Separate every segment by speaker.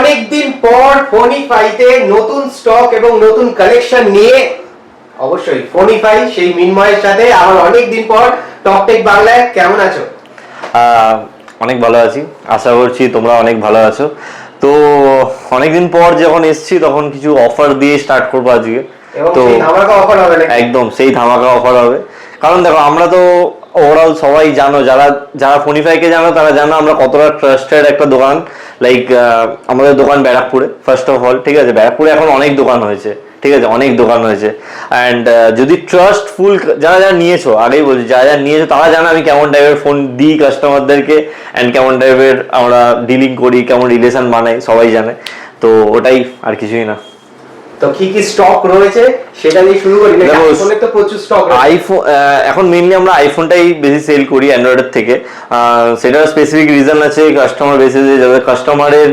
Speaker 1: অনেকদিন পর ফোনিফাইতে নতুন স্টক এবং নতুন কালেকশন নিয়ে অবশ্যই ফোনিফাই সেই মিনময়ের সাথে আবার অনেকদিন পর টকটেক বাংলায়। কেমন আছো?
Speaker 2: অনেক ভালো আছি, আশা করছি তোমরা অনেক ভালো আছো। তো অনেকদিন পর যখন এসছি তখন কিছু অফার দিয়ে স্টার্ট করবো আজকে।
Speaker 1: তো ধামাকা অফার হবে নাকি?
Speaker 2: একদম সেই ধামাকা অফার হবে। কারণ দেখো, আমরা তো ওভারঅল সবাই জানো, যারা যারা ফোনিফাইকে জানো তারা জানো আমরা কতটা ট্রাস্টেড একটা দোকান। লাইক আমাদের দোকান ব্যারাকপুরে, ফার্স্ট অফ অল, ঠিক আছে? ব্যারাকপুরে এখন অনেক দোকান হয়েছে, ঠিক আছে, অনেক দোকান হয়েছে। অ্যান্ড যদি ট্রাস্টফুল যারা যারা নিয়েছো, আগেই বলছি, যারা যারা নিয়েছো তারা জানে আমি কেমন টাইপের ফোন দিই কাস্টমারদেরকে, অ্যান্ড কেমন টাইপের আমরা ডিলিং করি, কেমন রিলেশন বানাই, সবাই জানে। তো ওটাই, আর কিছুই না।
Speaker 1: তো কি কি স্টক রয়েছে সেটা দিয়ে শুরু করি। আইফোনের তো প্রচুর স্টক রয়েছে।
Speaker 2: আইফোন এখন মেইনলি আমরা আইফোনটাই বেশি সেল করি অ্যান্ড্রয়েডের থেকে। সেটার স্পেসিফিক রিজন আছে, কাস্টমার বেসিসে যাদের কাস্টমারের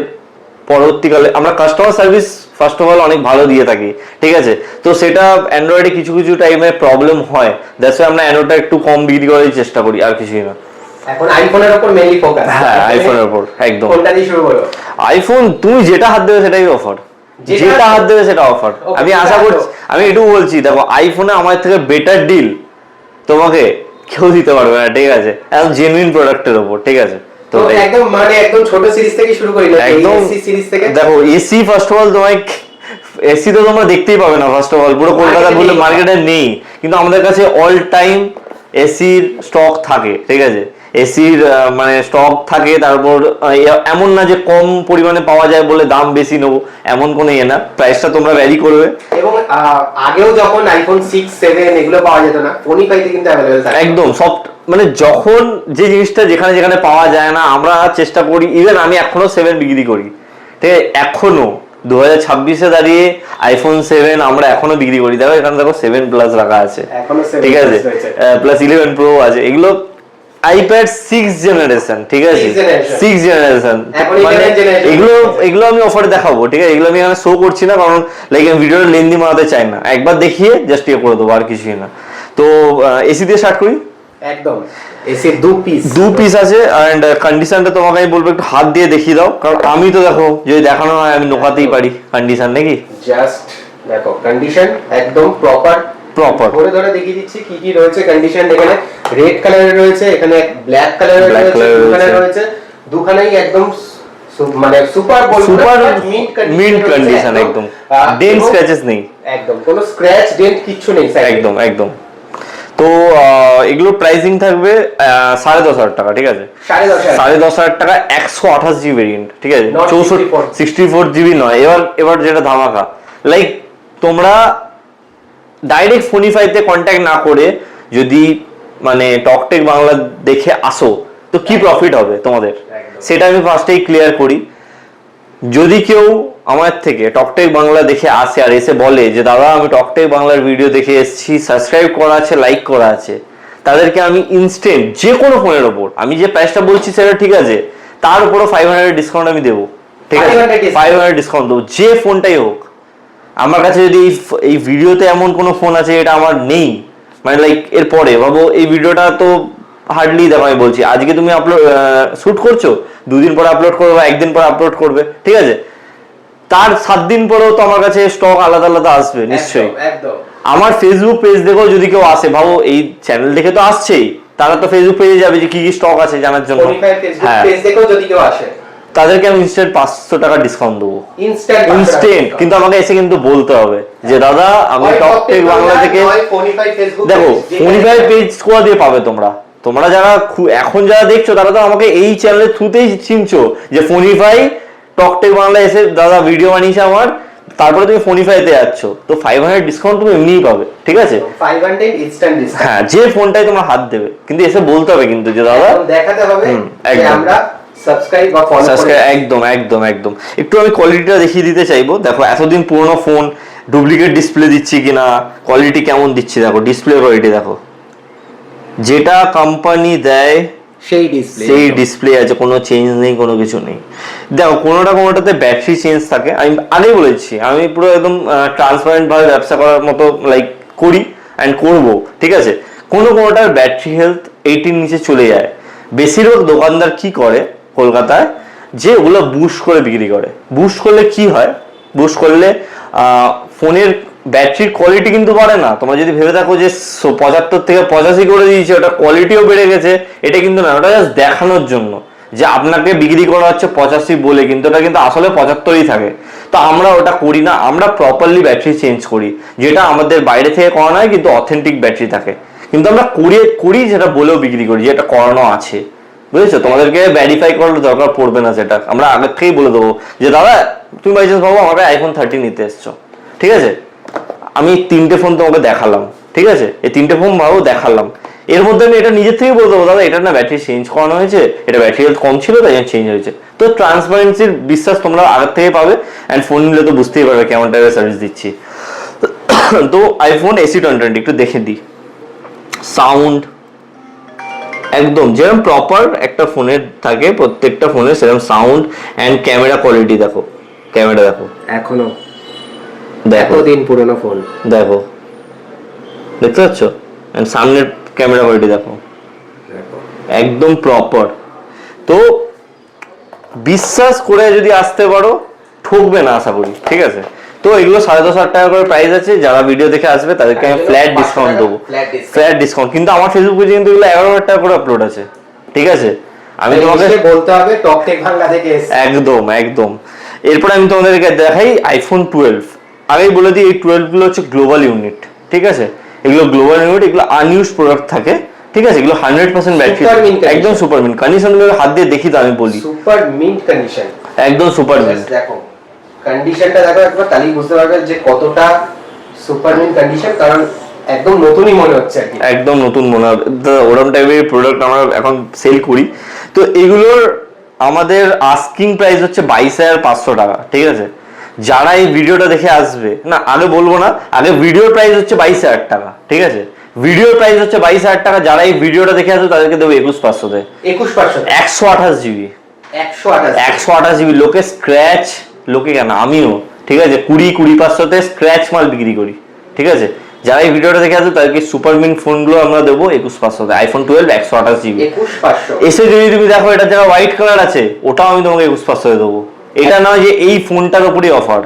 Speaker 2: পরবর্তীকালে আমরা customer service first of all অনেক ভালো দিয়ে থাকি, ঠিক আছে? তো সেটা অ্যান্ড্রয়েডে কিছু কিছু টাইমে প্রবলেম হয়, দ্যাটস ওয়াই আমরা অ্যান্ড্রয়েডটা একটু কম বিক্রি করার চেষ্টা করি, আর কিছুই না।
Speaker 1: এখন আইফোনের উপর মেইনলি ফোকাস।
Speaker 2: হ্যাঁ, আইফোনের উপর একদম।
Speaker 1: কোনটা দিয়ে শুরু করো?
Speaker 2: আইফোন তুমি যেটা হাত দেবে সেটাই অফার, যেটা হাত দেবে সেটা অফার। আমি আশা করছি, আমি এটুকু বলছি, দেখো আইফোনে আমার থেকে বেটার ডিল তোমাকে কেউ দিতে পারবে না, ঠিক আছে? একদম জেনুইন প্রোডাক্টের উপর, ঠিক আছে?
Speaker 1: তো একদম মানে একদম ছোট সিরিজ থেকে শুরু করি না, এসি সিরিজ থেকে।
Speaker 2: দেখো এসি ফার্স্ট অফ অল তোমায় এসি তো তোমরা দেখতেই পাবে না, ফার্স্ট অফ অল পুরো কলকাতা বলে মার্কেটে নেই, কিন্তু আমাদের কাছে অল টাইম এসির স্টক থাকে, ঠিক আছে? এসির মানে স্টক থাকে। তারপর এমন না যে কম পরিমাণে পাওয়া যায় বলে দাম বেশি নেবো, এমন কোনো ইয়ে না। প্রাইসটা তোমরা ভ্যারি করবে।
Speaker 1: এবং আগেও যখন আইফোন 6, 7 এগুলো পাওয়া যেত না, ফোনিফাইতে কিন্তু अवेलेबल থাকে
Speaker 2: একদম সব। মানে যখন যে জিনিসটা যেখানে যেখানে পাওয়া যায় না, আমরা চেষ্টা করি। ইভেন আমি এখনো 7 বিক্রি করি, ঠিক আছে? এখনো 2026-এ দাঁড়িয়ে আইফোন 7 আমরা এখনো বিক্রি করি। দেখো এখানে দেখো 7 প্লাস রাখা আছে, ঠিক আছে? প্লাস 11 প্রো আছে। এগুলো আইপ্যাড 6 জেনারেশন, ঠিক আছে? 6 জেনারেশন। মানে এগুলো আমি অফারে দেখাবো, ঠিক আছে? এগুলো আমি এখানে শো করছি না, কারণ লাইক আমি ভিডিওটা লেন্দি বানাতে চাই না। একবার দেখিয়ে জাস্ট ইয়ে করে দেবো, আর কিছুই না। তো এসি দিয়ে স্টার্ট করি।
Speaker 1: একদম এসি দু পিস
Speaker 2: আছে। এন্ড কন্ডিশনটা তোমাকে আমি বলবো একটু হাত দিয়ে দেখিয়ে দাও, কারণ আমি তো দেখো যদি দেখানো হয় আমি নোকাতেই পারি কন্ডিশন, নাকি?
Speaker 1: জাস্ট দেখো কন্ডিশন একদম প্রপার ধরে ধরে দেখিয়ে দিচ্ছি কি কি রয়েছে কন্ডিশন। এখানে রেড কালারের রয়েছে, এখানে ব্ল্যাক কালারের রয়েছে, দুখানে রয়েছে, দুখানেই একদম মানে সুপার
Speaker 2: মিন্ট কন্ডিশন, একদম ডেন্ট স্ক্র্যাচেস নেই,
Speaker 1: একদম কোনো স্ক্র্যাচ ডেন্ট কিচ্ছু নেই,
Speaker 2: একদম একদম। তো এগুলোর প্রাইসিং থাকবে 10,500 টাকা, ঠিক আছে? 10,500 টাকা 128 জিবি ভেরিয়েন্ট, ঠিক আছে? 64 জিবি নয়। এবার যেটা ধামাকা, লাইক তোমরা ডাইরেক্ট ফোনিফাইতে কন্ট্যাক্ট না করে যদি মানে টকটেক বাংলা দেখে আসো, তো কি প্রফিট হবে তোমাদের, সেটা আমি ফার্স্টেই ক্লিয়ার করি। যদি কেউ আমার থেকে টকটেক বাংলা দেখে আসে আর এসে বলে যে দাদা আমি টকটেক বাংলার ভিডিও দেখে এসেছি, সাবস্ক্রাইব করা আছে, লাইক করা আছে, তাদেরকে আমি ইনস্ট্যান্ট যে কোনো ফোনের ওপর আমি যে প্রাইসটা বলছি সেটা ঠিক আছে, তার উপরও 500 ডিসকাউন্ট আমি দেবো, ঠিক আছে? 500 ডিসকাউন্ট দেবো, যে ফোনটাই হোক। আমার কাছে যদি এই ভিডিওতে এমন কোনো ফোন আছে এটা আমার নেই, মানে লাইক এরপরে ভাবো এই ভিডিওটা তো হার্ডলি দেখো, আমি বলছি আজকে তুমি আপলোড শুট করছো, 2 দিন পরে আপলোড করবে বা 1 দিন পরে আপলোড করবে, ঠিক আছে? তার 7 দিন পরেও তো আমার কাছে স্টক আলাদা আলাদা আসবে নিশ্চয়ই। আমার ফেসবুক পেজ দেখো যদি কেউ আসে, ভাবো এই চ্যানেল দেখে তো আসছেই, তারা তো ফেসবুক পেজে যাবে যে কি কি স্টক আছে জানার জন্য।
Speaker 1: হ্যাঁ, পেজ দেখেও যদি কেউ আসে
Speaker 2: তাদেরকে আমি ইনস্ট্যান্ট 500 টাকা ডিসকাউন্ট দেবো, ইনস্ট্যান্ট। কিন্তু আমাকে এসে কিন্তু বলতে হবে যে দাদা আমি টকটেক বাংলা থেকে। দেখো ফোনিফাই পেজ কোথা দিয়ে পাবে তোমরা যারা এখন যারা দেখছো তারা তো আমাকে এই চ্যানেলের থ্রুতেই চিনছো যে ফোনিফাই টকটেক বাংলা এসে দাদা ভিডিও বানিয়েছে আমার, তারপরে তুমি ফোনিফাইতে যাচ্ছ, তো 500 ডিসকাউন্ট তুমি এমনিই পাবে, ঠিক আছে?
Speaker 1: 500 ইনস্ট্যান্ট ডিসকাউন্ট।
Speaker 2: হ্যাঁ, যে ফোনটাই তোমরা হাত দেবে, কিন্তু এসে বলতে হবে কিন্তু যে দাদা
Speaker 1: দেখাতে হবে যে আমরা সাবস্ক্রাইব বা ফলো করে।
Speaker 2: একদম একদম একদম। একটু আমি কোয়ালিটিটা দেখিয়ে দিতে চাইবো। দেখো এতদিন পুরনো ফোন, ডুপ্লিকেট ডিসপ্লে দিচ্ছি কিনা, কোয়ালিটি কেমন দিচ্ছি, দেখো ডিসপ্লে কোয়ালিটি দেখো, যেটা কোম্পানি দেয় সেই ডিসপ্লে আছে, কোনো চেঞ্জ নেই, কোনো কিছু নেই। দেখো কোনোটাতে ব্যাটারি চেঞ্জ থাকে। আমি আগেই বলেছি আমি পুরো একদম ট্রান্সপারেন্ট ভাবে ব্যবসা করার মতো লাইক করি অ্যান্ড করবো, ঠিক আছে? কোনোটার ব্যাটারি হেলথ 80 নিচে চলে যায়। বেশিরভাগ দোকানদার কি করে কলকাতায়, যে ওগুলো বুস্ট করে বিক্রি করে। বুস্ট করলে কি হয়, বুস্ট করলে ফোনের ব্যাটারির কোয়ালিটি কিন্তু বাড়ে না। তোমরা যদি ভেবে থাকো যে 75 থেকে 85 করে দিয়েছে, ওটা কোয়ালিটিও বেড়ে গেছে, এটা কিন্তু না, ওটা জাস্ট দেখানোর জন্য যে আপনাকে বিক্রি করা হচ্ছে 85 বলে, কিন্তু ওটা কিন্তু আসলে 75ই থাকে। তো আমরা ওটা করি না, আমরা প্রপারলি ব্যাটারি চেঞ্জ করি, যেটা আমাদের বাইরে থেকে করানো হয় কিন্তু অথেন্টিক ব্যাটারি থাকে। কিন্তু আমরা করি যেটা বলেও বিক্রি করি, যেটা করানো আছে, বুঝেছো? তোমাদেরকে ভেরিফাই করার দরকার পড়বে না, সেটা আমরা আগে থেকেই বলে দেবো যে দাদা তুমি বাই চান্স ভাবো আমাকে iPhone 13 নিতে এসছো, ঠিক আছে, আমি 3টে ফোন তোমাকে দেখালাম, ঠিক আছে, এই 3টে ফোন ভাবো দেখালাম, এর মধ্যে আমি এটা নিজের থেকে বলে দেবো দাদা এটা না ব্যাটারি চেঞ্জ করানো হয়েছে, এটা ব্যাটারি হেলথ কম ছিল তাই চেঞ্জ হয়েছে। তো ট্রান্সপারেন্সির বিশ্বাস তোমরা আগের থেকে পাবে, অ্যান্ড ফোন নিলে তো বুঝতেই পারবে কেমন টাইপের সার্ভিস দিচ্ছি। তো iPhone SE20 একটু দেখে দিই। সাউন্ড একদম যেরকম প্রপার একটা ফোনের থাকে, প্রত্যেকটা ফোনের সেরকম সাউন্ড অ্যান্ড ক্যামেরা কোয়ালিটি দেখো, ক্যামেরা দেখো,
Speaker 1: এখনো
Speaker 2: দেখো
Speaker 1: দিন পুরনো ফোন,
Speaker 2: দেখো, দেখতে পাচ্ছ? এন্ড সামনের ক্যামেরা কোয়ালিটি দেখো, একদম প্রপার। তো বিশ্বাস করে যদি আসতে পারো, ঠকবে না আশা করি, ঠিক আছে? তো এগুলো 10,500 টাকা করে প্রাইস আছে। যারা ভিডিও দেখে আসবে তাদেরকে আমি ফ্ল্যাট ডিসকাউন্ট দেবো, ফ্ল্যাট ডিসকাউন্ট। কিন্তু আমার ফেসবুক পেজে কিন্তু এগুলো 11,000 টাকা করে আপলোড আছে, ঠিক আছে? আমি তোমাকে
Speaker 1: বলতে হবে টক টেক বাংলা থেকে
Speaker 2: একদম একদম। এরপর আমি তোমাদেরকে দেখাই iPhone 12। আগেই বলে দিই এই 12 গুলো হচ্ছে গ্লোবাল ইউনিট, ঠিক আছে? এগুলো গ্লোবাল ইউনিট, এগুলো আনইউজড প্রোডাক্ট থাকে, ঠিক আছে? এগুলো 100% ব্যাটারি, একদম সুপার মিন্ট কন্ডিশন। হাত দিয়ে দেখি তো আমি বলি,
Speaker 1: সুপার মিন্ট কন্ডিশন,
Speaker 2: একদম সুপার মিন্ট।
Speaker 1: দেখো কন্ডিশনটা দেখো একবার, তাহলেই বুঝতে পারবে যে কতটা সুপার মিন্ট কন্ডিশন, কারণ একদম নতুনই মনে হচ্ছে আর কি, একদম
Speaker 2: নতুন মনে হবে। ওরকম টাইপের প্রোডাক্ট আমরা এখন সেল করি। তো এগুলোর আমাদের আস্কিং প্রাইস হচ্ছে 22,500 টাকা, ঠিক আছে? যারা এই ভিডিওটা দেখে আসবে, না আগে বলবো না, আগে ভিডিওর প্রাইস হচ্ছে 22,000 টাকা, ঠিক আছে? ভিডিওর প্রাইস হচ্ছে 22,000 টাকা। যারা এই ভিডিওটা দেখে আসবে তাদেরকে দেবো 21,500 তে,
Speaker 1: 21,500
Speaker 2: 128 জিবি, 128 জিবি। লোকে স্ক্র্যাচ, লোকে কেন আমিও, ঠিক আছে, 20-2500 তে স্ক্র্যাচ মাল বিক্রি করি, ঠিক আছে? যারা এই ভিডিওটা দেখে আসবে তাদেরকে সুপার মিন্ট ফোনগুলো আমরা দেবো 21,500 তে। iPhone 12 128 GB.
Speaker 1: 21,500
Speaker 2: এসে যদি তুমি দেখো এটা যারা হোয়াইট কালার আছে, ওটাও আমি তোমাকে 21,500 তে দেবো। এটা নয় যে এই ফোনটার উপরই অফার।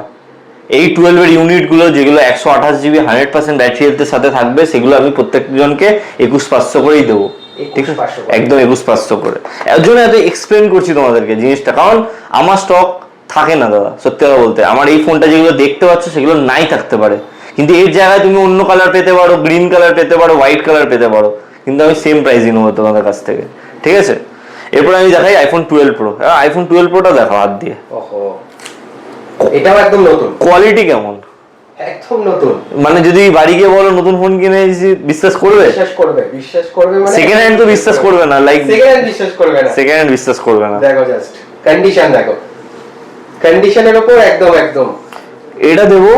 Speaker 2: এই 12 এর ইউনিট গুলো যেগুলো 128 জিবি 100% ব্যাটারি হেলথের সাথে থাকবে, সেগুলো আমি প্রত্যেকজনকে 21,500 করেই দেবো, ঠিক আছে? একদম 21,500 করে। এর জন্য এত এক্সপ্লেন করছি তোমাদেরকে জিনিসটা, কারণ আমার স্টক থাকে না দাদা, সত্যি কথা বলতে। আমার এই ফোনটা যেগুলো দেখতে পাচ্ছ সেগুলো নাই থাকতে পারে, কিন্তু এর জায়গায় তুমি অন্য কালার পেতে পারো, গ্রিন কালার পেতে পারো, হোয়াইট কালার পেতে পারো, কিন্তু আমি সেম প্রাইসই নেবো তোমাদের কাছ থেকে, ঠিক আছে? এরপর আমি দেখাই iPhone 12 Pro। iPhone 12 Proটা দেখো হাত দিয়ে,
Speaker 1: ওহো, এটাও একদম নতুন।
Speaker 2: কোয়ালিটি কেমন?
Speaker 1: একদম নতুন।
Speaker 2: মানে যদি বাড়ি গিয়ে বলো নতুন ফোন কিনে বিশ্বাস করবে?
Speaker 1: বিশ্বাস করবে মানে
Speaker 2: সেকেন্ড হ্যান্ড তো বিশ্বাস করবে না, লাইক
Speaker 1: সেকেন্ড হ্যান্ড বিশ্বাস করবে না,
Speaker 2: সেকেন্ড হ্যান্ড বিশ্বাস করবে না।
Speaker 1: দেখো জাস্ট কন্ডিশন দেখো, কন্ডিশনের উপর একদম একদম
Speaker 2: এটা দেবো,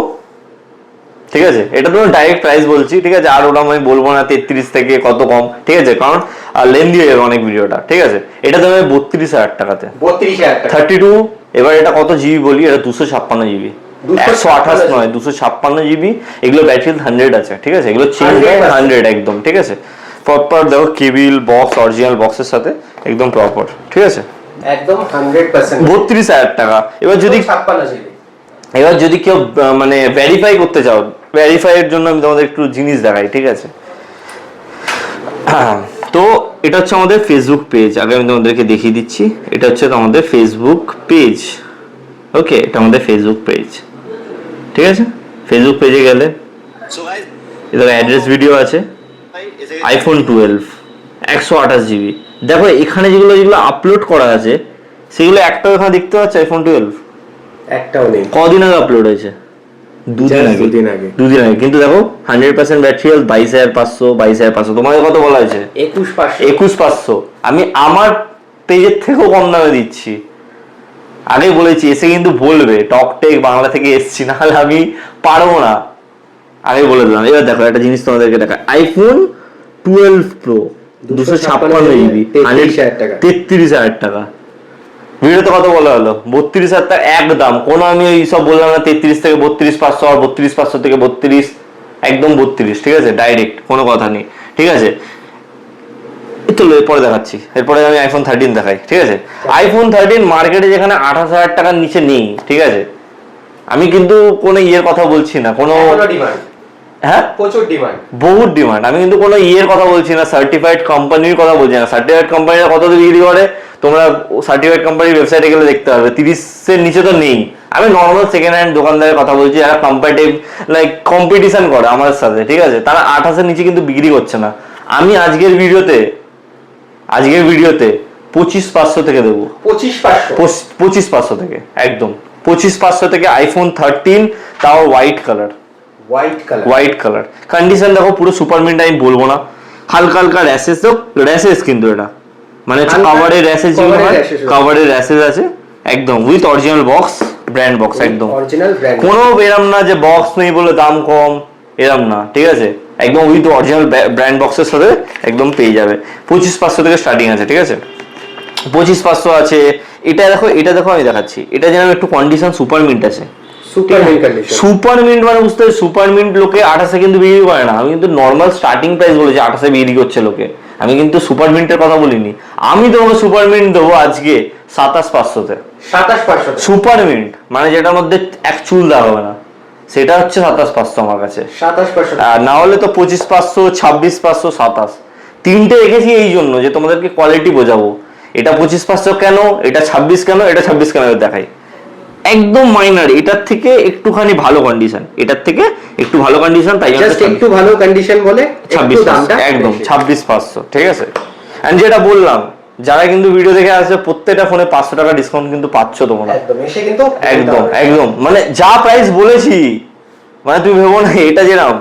Speaker 2: ঠিক আছে? এটা তো ডাইরেক্ট প্রাইস বলছি, ঠিক আছে? আর ওটা আমি বলবো না 33 থেকে কত কম, ঠিক আছে? কারণ লেন্দি হয়ে যাবে অনেক ভিডিওটা, ঠিক আছে? এটা দেবে 32,000 টাকাতে,
Speaker 1: 32,000 টাকা
Speaker 2: 32। এবার এটা কত জিবি বলি, এটা 256 জিবি, 128 নয়, 256 জিবি। এগুলো ব্যাটারি 100 আছে, ঠিক আছে? এগুলো চেঞ্জ হয় 100 একদম, ঠিক আছে? প্রপার দেখো কেবিল বক্স, অরিজিনাল বক্সের সাথে একদম প্রপার, ঠিক আছে?
Speaker 1: একদম 100%
Speaker 2: 32,000 টাকা। এবার যদি
Speaker 1: 56 জিবি,
Speaker 2: এবার যদি কেউ মানে ভেরিফাই করতে চাও, ভেরিফাই এর জন্য আমি তোমাদের একটু জিনিস দেখাই, ঠিক আছে? তো এটা হচ্ছে আমাদের ফেসবুক পেজ। আগে আমি তোমাদেরকে দেখিয়ে দিচ্ছি, এটা হচ্ছে আমাদের ফেসবুক পেজ, ওকে? এটা আমাদের ফেসবুক পেজ, ঠিক আছে? ফেসবুক পেজে গেলে এদের অ্যাড্রেস ভিডিও আছে, iPhone 12 128 জিবি। দেখো এখানে যেগুলো যেগুলো আপলোড করা আছে সেগুলো একটাও এখানে দেখতে পাচ্ছ iPhone 12
Speaker 1: একটাও নেই।
Speaker 2: কদিন আগে আপলোড হয়েছে? দুদিন আগে। কিন্তু দেখো 100% ব্যাটারি হেলথ, 22,500। তোমাদের কত বলা হয়েছে? 21,500। আমি আমার পেজের থেকেও কম দামে দিচ্ছি। আগে বলেছি, এসে কিন্তু বলবে টক টেক বাংলা থেকে এসছি, নাহলে আমি পারবো না, আগে বলে দিলাম। এবার দেখো একটা জিনিস তোমাদেরকে দেখা, iPhone 12 Pro 256 জিবি 33,000 টাকা। ভিডিওতে কত বলা হলো? 32,000 টাকা একদম। কোনো আমি ওই সব বললাম না 33 থেকে 32,500 আর 32,500 থেকে 32, একদম 32, ঠিক আছে? ডাইরেক্ট, কোনো কথা নেই, ঠিক আছে? চলো এরপরে দেখাচ্ছি, এরপরে আমি আইফোন 13 দেখাই, ঠিক আছে? আইফোন 13 মার্কেটে যেখানে 28,000 টাকার নিচে নেই, ঠিক আছে? আমি কিন্তু কোনো ইয়ের কথা বলছি না, কোনো
Speaker 1: ডিমান্ড,
Speaker 2: হ্যাঁ
Speaker 1: প্রচুর ডিমান্ড,
Speaker 2: বহুত ডিমান্ড। আমি কিন্তু কোনো ইয়ের কথা বলছি না, সার্টিফাইড কোম্পানির কথা বলছি না। সার্টিফাইড কোম্পানিরা কত বিক্রি করে তোমরা সার্টিফাইড কোম্পানির ওয়েবসাইটে গেলে দেখতে পারবে, 30-এর নিচে তো নেই। আমি নর্মাল সেকেন্ড হ্যান্ড দোকানদারের কথা বলছি, যারা কম্পিটিশন করে আমাদের সাথে, ঠিক আছে? তারা 28-এর নিচে কিন্তু বিক্রি করছে না। আমি আজকের ভিডিওতে 25,500 থেকে দেবো। 25,500 থেকে, একদম 25,500 থেকে আইফোন 13, তাও হোয়াইট কালার। কন্ডিশন দেখো পুরো সুপার মিন্ট, আমি বলবো না, হালকা হালকা র্যাশেস কিন্তু এটা মানে কাভারের র্যাশেস, যেগুলো হয় কাভারের র্যাশেস আছে, একদম with original box, brand box, একদম কোনো এরম না যে বক্স নেই বলে দাম কম, এরম না, ঠিক আছে? একদম উইথ অরিজিনাল ব্র্যান্ড বক্সের সাথে একদম পেয়ে যাবে। 25,500 থেকে স্টার্টিং আছে, ঠিক আছে? 25,500 আছে। এটা দেখো আমি দেখাচ্ছি, এটা যেন একটু কন্ডিশন সুপার মিন্ট আছে। সুপার মিন্ট মানে বুঝতে হবে, সুপার মিন্ট লোকে 28-এ কিন্তু বিক্রি করে না। আমি কিন্তু নর্মাল স্টার্টিং প্রাইস বলেছি, 28-এ বিক্রি করছে লোকে। আমি কিন্তু সুপার মিন্টের কথা বলিনি। আমি তোমাকে সুপার মিন্ট দেবো আজকে 27,500-তে। সুপার মিন্ট মানে যেটার মধ্যে এক চুল দেওয়া হবে না, সেটা হচ্ছে 27,500 আমার কাছে। আর না হলে তো 25,500, 26,500, 27। তিনটে রেখেছি এই জন্য যে তোমাদেরকে কোয়ালিটি বোঝাবো। এটা 25,500 কেন, এটা 26 কেন, এটা 26 কেন দেখাই। একদম মাইনার, এটার থেকে একটুখানি ভালো কন্ডিশন, তাই জন্য
Speaker 1: একটু ভালো কন্ডিশন বলে
Speaker 2: 26,500, একদম 26,500, ঠিক আছে? এন্ড যেটা বললাম, যারা কিন্তু ভিডিও দেখে আসবে প্রত্যেকটা ফোনে 500 টাকা ডিসকাউন্ট কিন্তু পাচ্ছ তোমরা, একদম মানে যা প্রাইস বলেছি, মানে তুমি ভেবো না এটা যেরাম,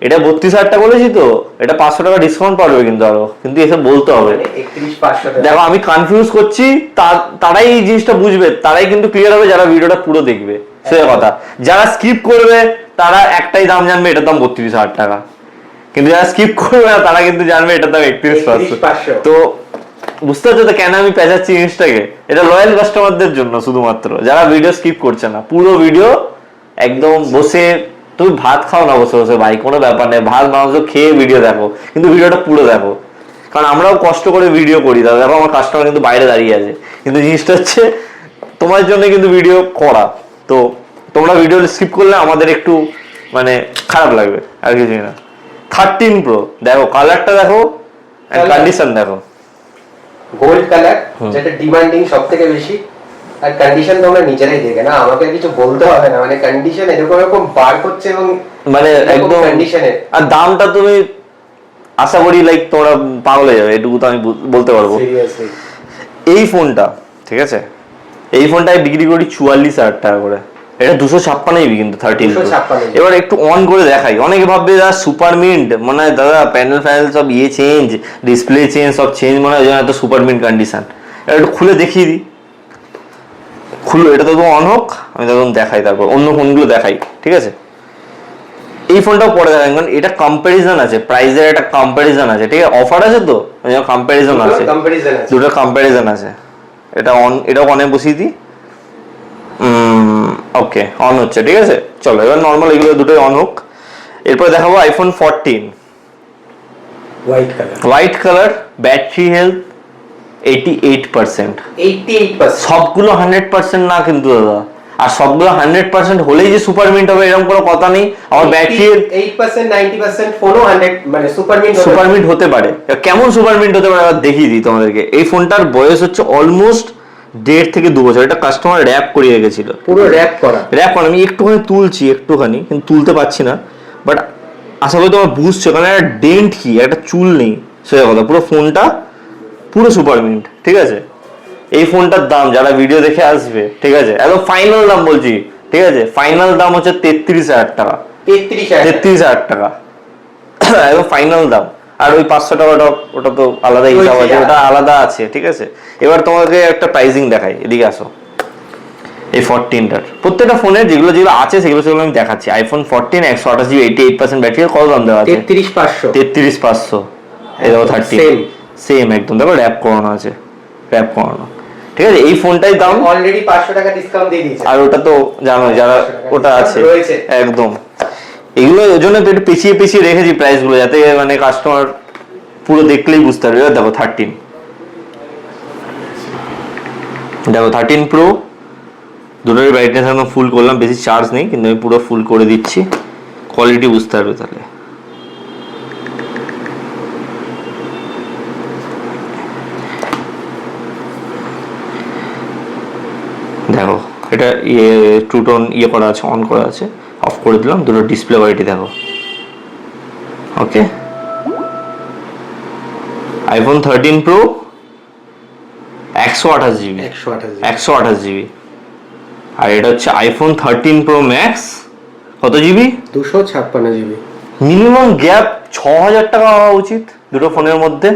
Speaker 2: এটা 32,000 টাকা বলেছি তো, এটা 500 টাকা ডিসকাউন্ট পাবে কিন্তু আরো, কিন্তু এসব বলতে হবে। দেখো আমি কনফিউজ করছি, তারাই এই জিনিসটা বুঝবে, তারাই কিন্তু ক্লিয়ার হবে যারা ভিডিওটা পুরো দেখবে, সেটা কথা। যারা স্কিপ করবে তারা একটাই দাম জানবে, এটার দাম 32,000 টাকা, কিন্তু যারা স্কিপ করবে না তারা কিন্তু জানবে এটার দাম 31,500। তো বুঝতে পারছো তো কেন আমি পেঁচাচ্ছি জিনিসটাকে? এটা লয়াল কাস্টমারদের জন্য শুধুমাত্র, যারা ভিডিও স্কিপ করছে না, পুরো ভিডিও একদম বসে, তুমি ভাত খাও না বসে বসে ভাই, কোনো ব্যাপার নেই, ভাত মাংস খেয়ে ভিডিও দেখো, কিন্তু ভিডিওটা পুরো দেখো। কারণ আমরাও কষ্ট করে ভিডিও করি, দাদা দেখো আমার কাস্টমার কিন্তু বাইরে দাঁড়িয়ে আছে, কিন্তু জিনিসটা হচ্ছে তোমার জন্য কিন্তু ভিডিও করা। তো তোমরা ভিডিও স্কিপ করলে আমাদের একটু মানে খারাপ লাগবে, আর কিছুই না। 13 Pro দেখো, কালারটা দেখো, কন্ডিশন দেখো,
Speaker 1: গোল্ড কালার, যেটা ডিমান্ডিং সবথেকে বেশি। আর কন্ডিশন তোমরা নিজেরাই দেখে না, আমাকে কিছু বলতে হবে না, মানে কন্ডিশন এরকম বার করছে এবং
Speaker 2: মানে একদম
Speaker 1: কন্ডিশনে।
Speaker 2: আর দামটা তুমি আশা করি তোমরা পাগল হয়ে যাবে, এটুকু তো আমি বলতে পারবো। এই ফোনটা, ঠিক আছে, এই ফোনটা বিক্রি করি 44,000 টাকা করে। এটা 256 কিন্তু 13 Pro। এবার একটু অন করে দেখাই। অনেকে ভাববে দাদা সুপার মিন্ট মানে দাদা প্যানেল সব চেঞ্জ, ডিসপ্লে চেঞ্জ, সব চেঞ্জ, মনে হয় এত সুপার মিন্ট কন্ডিশন। এটা একটু খুলে দেখিয়ে দিই, এটা তো অন হোক, আমি তখন দেখাই, তারপর অন্য ফোনগুলো দেখাই, ঠিক আছে? এই ফোনটাও পরে দেখাই, কারণ এটা কম্প্যারিজন আছে, প্রাইসের একটা কম্প্যারিজন আছে, ঠিক আছে? অফার আছে তো কম্প্যারিজন আছে, দুটো কম্প্যারিজন আছে। এটাও অনে বসিয়ে দিই। ওকে, অন হচ্ছে, ঠিক আছে? চলো এবার নর্মাল এগুলো দুটোই অন হোক। এরপর দেখাবো iPhone 14 white colour, battery health 88%। সবগুলো 100% না কিন্তু দাদা, আর সবগুলো 100% হলেই যে সুপার মিন্ট হবে এরকম কোনো কথা নেই। আমার ব্যাটারি
Speaker 1: 8% 90% ফোনও 100 মানে সুপার
Speaker 2: মিন্ট হতে পারে। কেমন সুপার মিন্ট হতে পারে আবার দেখিয়ে দিই তোমাদেরকে। এই ফোনটার বয়স হচ্ছে অলমোস্ট 1.5 থেকে 2 বছর। এটা কাস্টমার র‍্যাপ করে রেখেছিল,
Speaker 1: পুরো র‍্যাপ করা।
Speaker 2: আমি একটুখানি তুলছি, কিন্তু তুলতে পারছি না, বাট আশা করি তোমার বুঝছো, কারণ একটা ডেন্ট কি, একটা চুল নেই, সেটা কথা। পুরো ফোনটা পুরো সুপার মিন্ট, ঠিক আছে? এই ফোনটার দাম যারা ভিডিও দেখে আসবে, ঠিক আছে, একদম ফাইনাল দাম বলছি, ঠিক আছে? ফাইনাল দাম হচ্ছে 33,000 টাকা। 33,000 টাকা একদম ফাইনাল দাম। আর ওই 500 টাকাটা ওটা তো আলাদা হিসাব আছে, ওটা আলাদা আছে, ঠিক আছে? এবার তোমাকে একটা প্রাইসিং দেখাই, এদিকে আসো। এই 14টার প্রত্যেকটা ফোনের যেগুলো আছে সেগুলো আমি দেখাচ্ছি। আইফোন 14 128GB 88% ব্যাটারি, কত দাম দেওয়া আছে? 33,500। এই দেখো 13 সেম একদম, দেখো র‍্যাপ করানো আছে, ঠিক আছে? এই ফোনটাই দাম
Speaker 1: অলরেডি 500 টাকা ডিসকাউন্ট দিয়ে দিয়েছে।
Speaker 2: আর ওটা তো জানো যারা ওটা আছে একদম। এগুলো ওই জন্য একটু পেছিয়ে রেখেছি প্রাইস গুলো, যাতে মানে কাস্টমার পুরো দেখলেই বুঝতে পারবে। এবার দেখো 13, দেখো 13 প্রো, দুটোরই ব্রাইটনেস একদম ফুল করলাম, বেশি চার্জ নেই কিন্তু আমি পুরো ফুল করে দিচ্ছি, কোয়ালিটি বুঝতে পারবে তাহলে। দেখো এটা টু টোন করা আছে, অন করা আছে, অফ করে দিলাম, দুটো ডিসপ্লে কোয়ালিটি দেখো। ওকে, আইফোন 13 প্রো 128 জিবি, 128 জিবি। আর এটা হচ্ছে আইফোন 13 প্রো ম্যাক্স, কত জিবি?
Speaker 1: 256 জিবি।
Speaker 2: মিনিমাম গ্যাপ 6000 টাকা হওয়া উচিত দুটো ফোনের মধ্যে।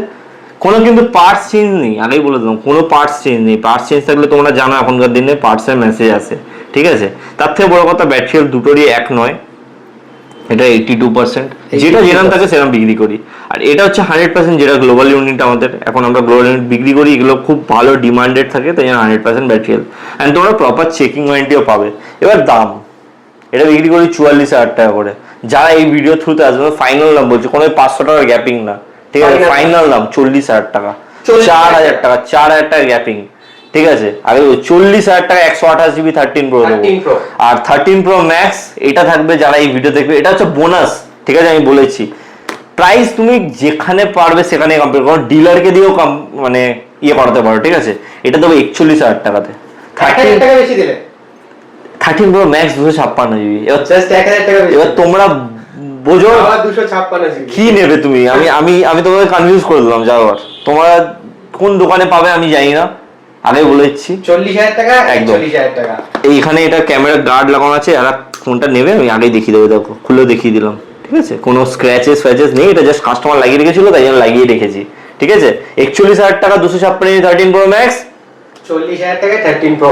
Speaker 2: কোনো কিন্তু পার্টস চেঞ্জ নেই, আগেই বলে দিলাম কোনো পার্টস চেঞ্জ নেই। পার্টস চেঞ্জ থাকলে তোমরা জানো এখনকার দিনে পার্টসের মেসেজ আসে, ঠিক আছে। তার থেকে বড় কথা ব্যাটারি হেলথ দুটোরই এক নয়, এটা 82%, যেটা যেরকম থাকে সেরকম বিক্রি করি। আর এটা হচ্ছে 100%, যেটা গ্লোবাল ইউনিট আমাদের, এখন আমরা গ্লোবাল ইউনিট বিক্রি করি, এগুলো খুব ভালো ডিমান্ডেড থাকে, তাই জন্য 100% ব্যাটারি হেলথ। অ্যান্ড তোমরা প্রপার চেকিং ওয়ারেন্টিও পাবে। এবার দাম, এটা বিক্রি করি 44,000 টাকা করে। যারা এই ভিডিও থ্রুতে আসবে, ফাইনাল দাম বলছে, কোনো 500 টাকার গ্যাপিং না, ঠিক আছে। ফাইনাল দাম 40,000 টাকা, 4,000 টাকা, 4,000 টাকা গ্যাপিং, ঠিক আছে। আর 40,000 টাকা 128 জিবি 13 প্রো দেবো। আর 13 প্রো ম্যাক্স এটা থাকবে যারা এই ভিডিও দেখবে, এটা হচ্ছে বোনাস, ঠিক আছে। আমি বলেছি প্রাইস তুমি যেখানে পারবে সেখানে কম্পেয়ার করো, ডিলারকে দিয়েও মানে করাতে পারো, ঠিক আছে। এটা দেবো 41,000 টাকাতে। 13 প্রো ম্যাক্স 256 জিবি। এবার তোমরা বোঝো কি নেবে তুমি। আমি তোমাকে কনফিউজ করে দিলাম, যাওয়ার তোমরা কোন দোকানে পাবে আমি জানি না, আগে বলে দিচ্ছি
Speaker 1: 40,000 টাকা, 41,000 টাকা।
Speaker 2: এইখানে এটা ক্যামেরা গার্ড লাগানো আছে, আর ফোনটা নেবে আমি আগেই দেখিয়ে দেবো, দেখো খুলে দেখিয়ে দিলাম, ঠিক আছে। কোনো স্ক্র্যাচেস ফ্র্যাচেস নেই, এটা জাস্ট কাস্টমার লাগিয়ে রেখেছিল তাই জন্য লাগিয়ে রেখেছি, ঠিক আছে। 41,000 টাকা 256 13 প্রো ম্যাক্স,
Speaker 1: 40,000 টাকা 13 প্রো।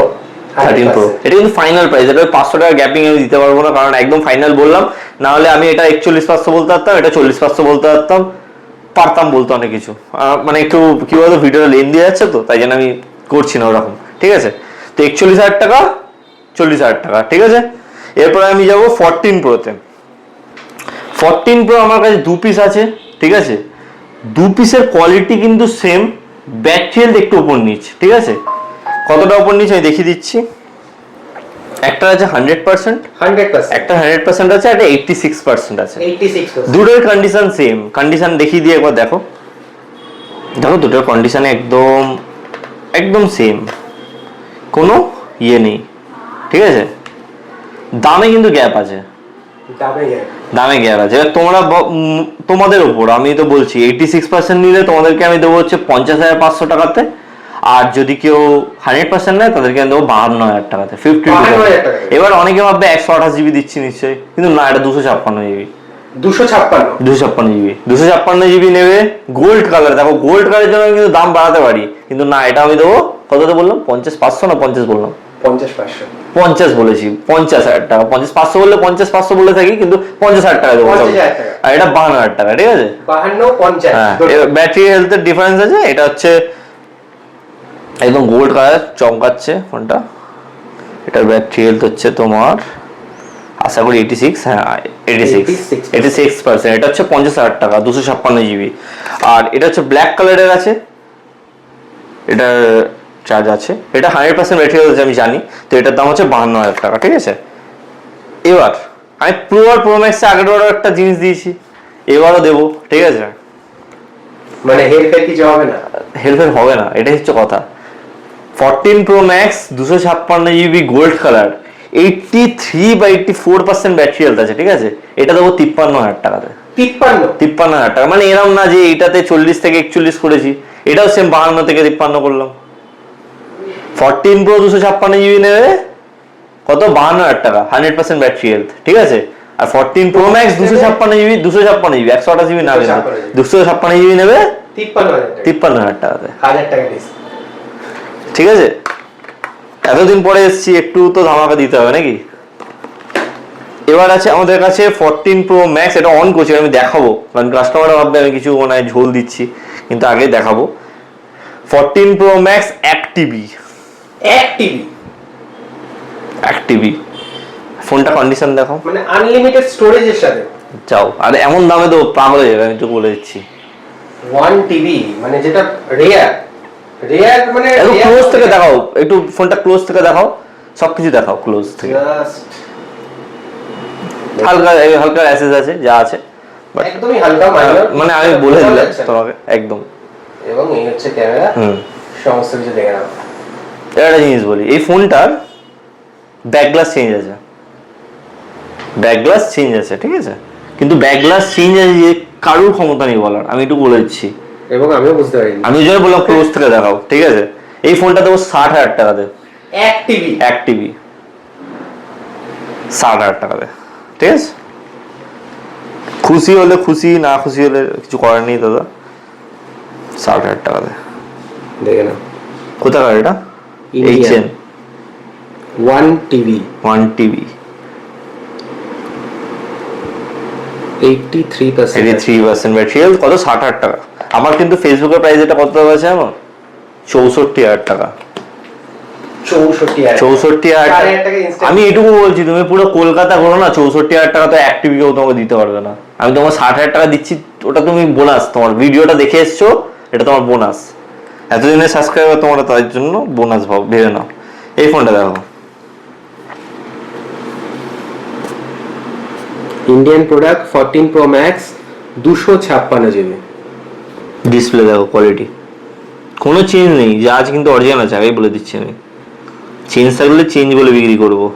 Speaker 2: 13 প্রো এটা কিন্তু ফাইনাল প্রাইস, এটা 500 টাকা গ্যাপিং আমি দিতে পারবো না, কারণ একদম ফাইনাল বললাম। না হলে আমি এটা 41,500 বলতে পারতাম, এটা 40,500 বলতে পারতাম বলতে অনেক কিছু, মানে একটু কি বলতো ভিডিওটা লেন দিয়ে যাচ্ছে তো, তাই জন্য আমি করছি না ওরকম, ঠিক আছে। তো 41,000 টাকা, 40,000 টাকা, ঠিক আছে। এরপরে আমি যাবো 14 প্রোতে। 14 প্রো আমার কাছে 2 পিস আছে, ঠিক আছে। 2 পিসের কোয়ালিটি কিন্তু সেম, ব্যাটারি হেলথ একটু উপর নিচ, ঠিক আছে। কতটা উপর নিচ আমি দেখিয়ে দিচ্ছি। একটা আছে 100%, একটা 100% আছে, একটা 86% আছে। দুটোর কন্ডিশন সেম, কন্ডিশন দেখিয়ে দিয়ে একবার দেখো। দেখো দুটোর কন্ডিশন একদম সেম, কোনো নেই, ঠিক আছে। দামে কিন্তু গ্যাপ আছে, দামে গ্যাপ আছে। এবার তোমাদের উপর আমি তো বলছি 86% নিলে তোমাদেরকে আমি দেবো হচ্ছে 50,500 টাকাতে, আর যদি কেউ 100% নেয় তাদেরকে আমি দেবো 52,000 টাকাতে, 52,000 টাকা। এবার অনেকে ভাববে 128 জিবি দিচ্ছি নিশ্চয়ই, কিন্তু না, এটা 256 জিবি, 256 জিবি, 256 জিবি নেবে। গোল্ড কালার, দেখো গোল্ড কালারের জন্য আমি কিন্তু দাম বাড়াতে পারি, কিন্তু না, এটা আমি দেবো কততে বললাম, 50,500 না 50 বললাম, 50 বলেছি, 50,000 টাকা। 50,500 বললে 50,500 বলে থাকি, কিন্তু 50,000 টাকা দেবো। আর এটা 52,000 টাকা, ঠিক আছে।
Speaker 1: 52-50।
Speaker 2: হ্যাঁ, ব্যাটারি হেলথের ডিফারেন্স আছে। এটা হচ্ছে একদম গোল্ড কালার চমকাচ্ছে ফোনটা। এটার ব্যাটারি হেলথ হচ্ছে তোমার আশা করি 86, হ্যাঁ 86%। এটা হচ্ছে 50,000 টাকা, 256 জিবি। আর এটা হচ্ছে ব্ল্যাক কালারের আছে, এটা চার্জ আছে, এটা 100% ব্যাটারি হেলথ আমি জানি, তো এটার দাম হচ্ছে 52,000 টাকা, ঠিক আছে। এবার আমি প্রো আর প্রো ম্যাক্সে আগের বারও একটা জিনিস দিয়েছি, এবারও দেবো, ঠিক আছে।
Speaker 1: মানে হেরফের কিছু হবে না,
Speaker 2: হেরফের হবে না, এটাই হচ্ছে কথা। 14 pro max 256 GB gold colour, 83 বা 84% ব্যাটারি হেলথ আছে, ঠিক আছে। এটা দেবো 53,000 টাকাতে। 53,000 টাকা, মানে এরকম না যে এটাতে 40 থেকে 41 করেছি, এটাও সেম 52 থেকে 53 করলাম। 14 প্রো 256 জিবি নেবে কত, 52,000 টাকা, 100% ব্যাটারি হেলথ, ঠিক আছে। আর 14 প্রো ম্যাক্স 256 জিবি, 128 জিবি না, 256 জিবি নেবে 53,000 টাকাতে,
Speaker 1: 1000 টাকা ডিসকাউন্ট,
Speaker 2: ঠিক আছে। এতদিন পরে এসেছি, একটু তো ধামাকা দিতে হবে নাকি। এবার আছে আমাদের কাছে 14 প্রো ম্যাক্স, এটা অন করছি আমি দেখাবো, কারণ কাস্টমাররা ভাববে আমি কিছু মনে হয় ঝোল দিচ্ছি, কিন্তু আগে দেখাবো। 14 প্রো ম্যাক্স 1 টিবি ফোনটা কন্ডিশন দেখো,
Speaker 1: মানে আনলিমিটেড স্টোরেজের সাথে
Speaker 2: যাও। আর এমন দামে তো পাগল হয়ে যাবে, আমি তো বলে দিচ্ছি।
Speaker 1: 1 টিবি মানে যেটা রেয়ার মানে
Speaker 2: একটু ক্লোজ থেকে দেখাও, একটু ফোনটা ক্লোজ থেকে দেখাও, সবকিছু দেখাও ক্লোজ থেকে। হালকা হালকা অ্যাসেস আছে যা আছে,
Speaker 1: একদমই হালকা মাইনর,
Speaker 2: মানে আমি বলে দিলাম তোমাকে একদম।
Speaker 1: এবং এই হচ্ছে ক্যামেরা, সমস্ত কিছু দেখে নাও।
Speaker 2: একটা জিনিস বলি, এই ফোনটার ব্যাক গ্লাস চেঞ্জ আছে, ব্যাক গ্লাস চেঞ্জ আছে, ঠিক আছে, কিন্তু ব্যাক গ্লাস চেঞ্জ আছে যে কারোর ক্ষমতা নেই বলার, আমি একটু বলে দিচ্ছি।
Speaker 1: এবং আমিও বুঝতে পারিনি,
Speaker 2: আমি জন্য বললাম ক্লোজ থেকে দেখাও, ঠিক আছে। এই ফোনটা দেবো 60,000 টাকাতে,
Speaker 1: 1 টিবি
Speaker 2: 60,000 টাকাতে, ঠিক আছে। খুশি হলে খুশি, না খুশি হলে কিছু করার নেই দাদা। 60,000 টাকাতে
Speaker 1: দেখে নাও।
Speaker 2: কোথাকার এটা? HN
Speaker 1: 1 TB 83%
Speaker 2: battery health. কত? 60,000 টাকা। আমার কিন্তু ফেসবুকের প্রাইস এটা কত আছে আমার? 64,000 টাকা। 64,000 টাকা। আমি এটুকু বলছি, তুমি পুরো কলকাতা ঘোরো না, 64,000 টাকা তো এক টিভি কেউ তোমাকে দিতে পারবে না। আমি তোমার 60,000 টাকা দিচ্ছি, ওটা তুমি বোনাস, তোমার ভিডিওটা দেখে এসছো, এটা তোমার বোনাস। এতদিনের সাবস্ক্রাইবার তোমরা, তার জন্য বোনাস ভেবে নাও। এই ফোনটা দেখো,
Speaker 1: Indian product 14 pro max 256 GB.
Speaker 2: Display দেখো, কোয়ালিটি কোনো চেঞ্জ নেই, যা আছে কিন্তু অরিজিনাল আছে, আগেই বলে দিচ্ছি আমি। চেঞ্জ থাকলে চেঞ্জ বলে বিক্রি করবো।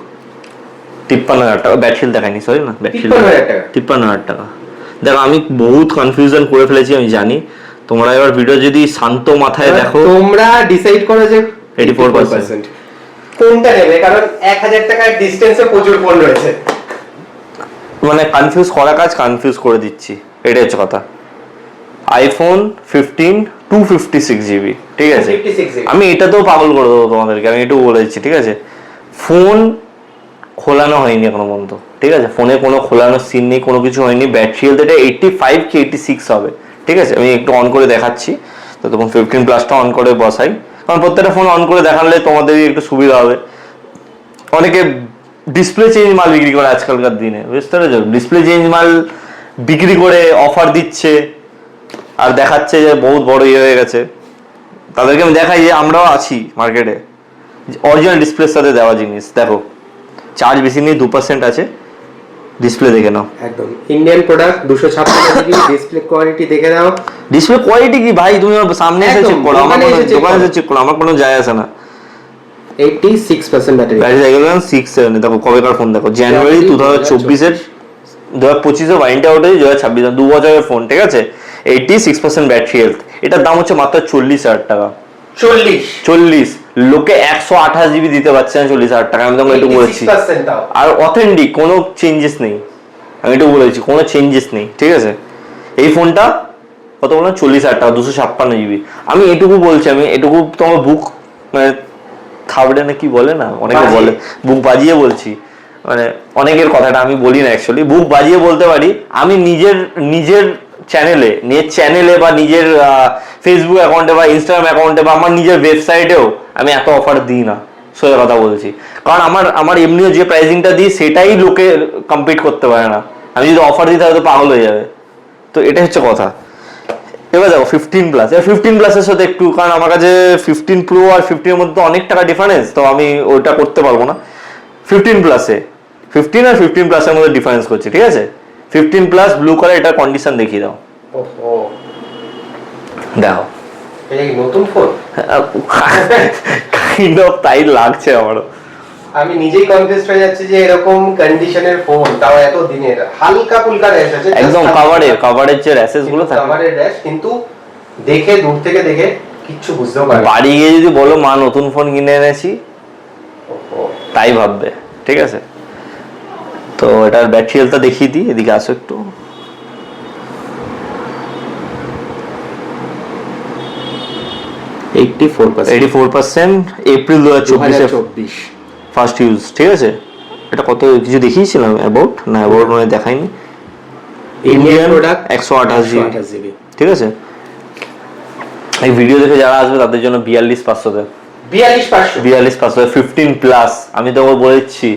Speaker 2: 53,000 টাকা। ব্যাটারি দেখায়নি, সরি না, ব্যাটারি 53,000 টাকা। দেখো আমি বহুত কনফিউশন করে ফেলেছি, আমি জানি। তোমরা এবার ভিডিও যদি শান্ত মাথায় দেখো,
Speaker 1: তোমরা ডিসাইড করো যে
Speaker 2: 84%
Speaker 1: কোনটা নেবে, কারণ 1000 টাকার ডিসটেন্সে প্রচুর ফোন রয়েছে।
Speaker 2: মানে কনফিউজ করা কাজ কনফিউজ করে দিচ্ছি, এটাই হচ্ছে কথা। আইফোন 15 256 জিবি, ঠিক আছে। আমি এটাতেও পাগল করে দেবো তোমাদেরকে, আমি এটুকু বলে দিচ্ছি, ঠিক আছে। ফোন খোলানো হয়নি এখনো পর্যন্ত, ঠিক আছে। ফোনে কোনো খোলানো সিন নেই, কোনো কিছু হয়নি। ব্যাটারি হেলথ এটা 85 কি 86 হবে, ঠিক আছে। আমি একটু অন করে দেখাচ্ছি, তো তখন 15 প্লাসটা অন করে বসাই, কারণ প্রত্যেকটা ফোন অন করে দেখালে তোমাদেরই একটু সুবিধা হবে। অনেকে ডিসপ্লে চেঞ্জ মাল বিক্রি করে আজকালকার দিনে, বুঝতে পেরেছো? ডিসপ্লে চেঞ্জ মাল বিক্রি করে অফার দিচ্ছে আর দেখাচ্ছে যে বহুত বড় ইয়ে হয়ে গেছে। তাদেরকে আমি দেখাই যে আমরাও আছি মার্কেটে, অরিজিনাল ডিসপ্লের সাথে দেওয়া জিনিস। দেখো চার্জ বেশি নেই, 2% আছে। ডিসপ্লে দেখে নাও,
Speaker 1: একদম Indian product 256 GB. Display quality দেখে নাও।
Speaker 2: ডিসপ্লে কোয়ালিটি কি ভাই, তুমি সামনে এসে চেক করো, আমার দোকানে এসে চেক করো, আমার কোনো যায় আসে না।
Speaker 1: 86% ব্যাটারি।
Speaker 2: ব্যাটারি দেখে গেলাম 6 দেখো কবেকার ফোন, দেখো জানুয়ারি 2024-এর 2025-এ ওয়ারেন্টি আউট হয়েছে, 2026 2 বছরের ফোন, ঠিক আছে। 86% ব্যাটারি হেলথ। এটার দাম হচ্ছে মাত্র 40,000 টাকা। 40 লোকে 128 জিবি দিতে পারছে না 40,000 টাকা। আমি তোমাকে একটু বলেছি, আর অথেন্টিক, কোনো চেঞ্জেস নেই। আমি একটু বলেছি কোনো চেঞ্জেস নেই, ঠিক আছে। এই ফোনটা কত বললাম? 40,000 টাকা, 256 জিবি। আমি এটুকু বলছি, আমি এটুকু তোমার বুক মানে থাবড়ে না কি বলে না, অনেকে বলে, বুক বাজিয়ে বলছি। মানে অনেকের কথাটা আমি বলি না অ্যাকচুয়ালি, বুক বাজিয়ে বলতে পারি। আমি নিজের চ্যানেলে বা নিজের ফেসবুক অ্যাকাউন্টে বা ইনস্টাগ্রাম অ্যাকাউন্টে বা আমার নিজের ওয়েবসাইটেও আমি এত অফার দিই না, সোজা কথা বলছি। কারণ আমার এমনিও যে প্রাইসিংটা দিই সেটাই লোকে কম্পিট করতে পারে না। আমি যদি অফার দিই তাহলে তো পাগল হয়ে যাবে। তো এটাই হচ্ছে কথা। এবার দেখো 15 প্লাস, 15 প্লাসের সাথে একটু, কারণ আমার কাছে 15 প্রো আর 15 এর মধ্যে অনেক টাকা ডিফারেন্স, তো আমি ওইটা করতে পারবো না। 15 প্লাসে 15 আর 15 প্লাসের মধ্যে ডিফারেন্স করছি, ঠিক আছে। 15 প্লাস ব্লু কালার, এটা কন্ডিশন দেখিয়ে দাও।
Speaker 1: ওহো,
Speaker 2: দেখো
Speaker 1: এটা কি নতুন ফোন?
Speaker 2: কাইন্ড অফ তাই লাগছে আমারও।
Speaker 1: আমি নিজেই কনফিউজড হয়ে যাচ্ছি যে এরকম কন্ডিশনের ফোন, তাও এত দিনের। হালকা ফুলকা র্যাশ আছে,
Speaker 2: একদম কভারের যে র্যাশেস গুলো থাকে,
Speaker 1: কভারের র্যাশ, কিন্তু দেখে দূর থেকে দেখে কিচ্ছু বুঝতেও পারবে না।
Speaker 2: বাড়ি গিয়ে যদি বলো মা নতুন ফোন কিনে এনেছি, তাই ভাববে, ঠিক আছে। তো এটার ব্যাটারি হেলথটা দেখিয়ে দিই, এদিকে আসো একটু। 84% এপ্রিল 2024 ফার্স্ট ইউজ, ঠিক আছে। এটা কত কিছু দেখিয়েছিলাম অ্যাবাউট না, অ্যাবাউট মানে দেখাইনি। ইন্ডিয়ান প্রোডাক্ট 128 জিবি, ঠিক আছে। এই ভিডিও দেখে যারা আসবে তাদের জন্য 42,500
Speaker 1: 42,500
Speaker 2: 15 প্লাস। আমি তোকে বলেছি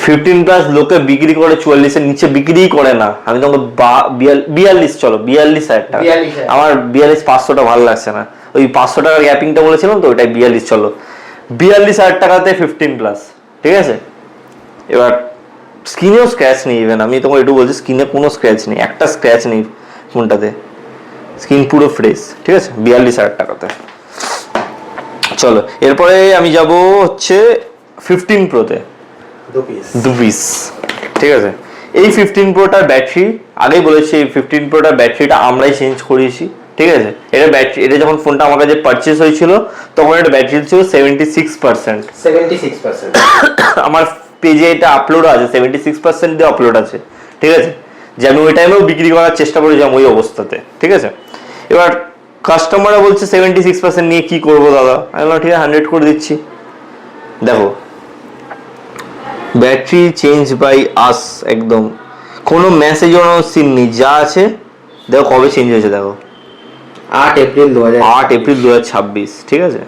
Speaker 2: 15 প্লাস লোকে বিক্রি করে 44 এর নিচে বিক্রি করে না। আমি তোমাকে 42 চলো 42,000 টাকা, আমার 42 500টা ভালো লাগছে না, ওই 500 টাকার গ্যাপিংটা বলেছিলাম তো ওইটাই 42 চলো 42,000 টাকাতে 15 প্লাস, ঠিক আছে। এবার স্ক্রিনেও স্ক্র্যাচ নেই, ইভেন আমি তোমাকে একটু বলছি স্ক্রিনে কোনো স্ক্র্যাচ নেই, একটা স্ক্র্যাচ নেই ফোনটাতে, স্ক্রিন পুরো ফ্রেশ, ঠিক আছে 42,000 টাকাতে। চলো এরপরে আমি যাব হচ্ছে 15 প্রোতে, দু পিস, ঠিক আছে। এই 15 প্রোটার ব্যাটারি আগেই বলেছি, এই 15 প্রোটার ব্যাটারিটা আমরাই চেঞ্জ করিয়েছি, ঠিক আছে। এটা ব্যাটারি, এটা যখন ফোনটা আমার কাছে পারচেজ হয়েছিল তখন এটা ব্যাটারি ছিল 76%। আমার পেজে এটা আপলোড আছে, 76% দিয়ে আপলোড আছে, ঠিক আছে। যে আমি ওই টাইমেও বিক্রি করার চেষ্টা করেছিলাম ওই অবস্থাতে, ঠিক আছে। এবার কাস্টমাররা বলছে 76% নিয়ে কি করবো দাদা, আমি বললাম ঠিক আছে 100 করে দিচ্ছি। দেখো ব্যাটারি চেঞ্জ বাই আস, একদম কোনো মেসেজ সিন নেই, যা আছে দেখো কবে চেঞ্জ হয়েছে, দেখো
Speaker 1: 8 এপ্রিল
Speaker 2: 2026, ঠিক আছে।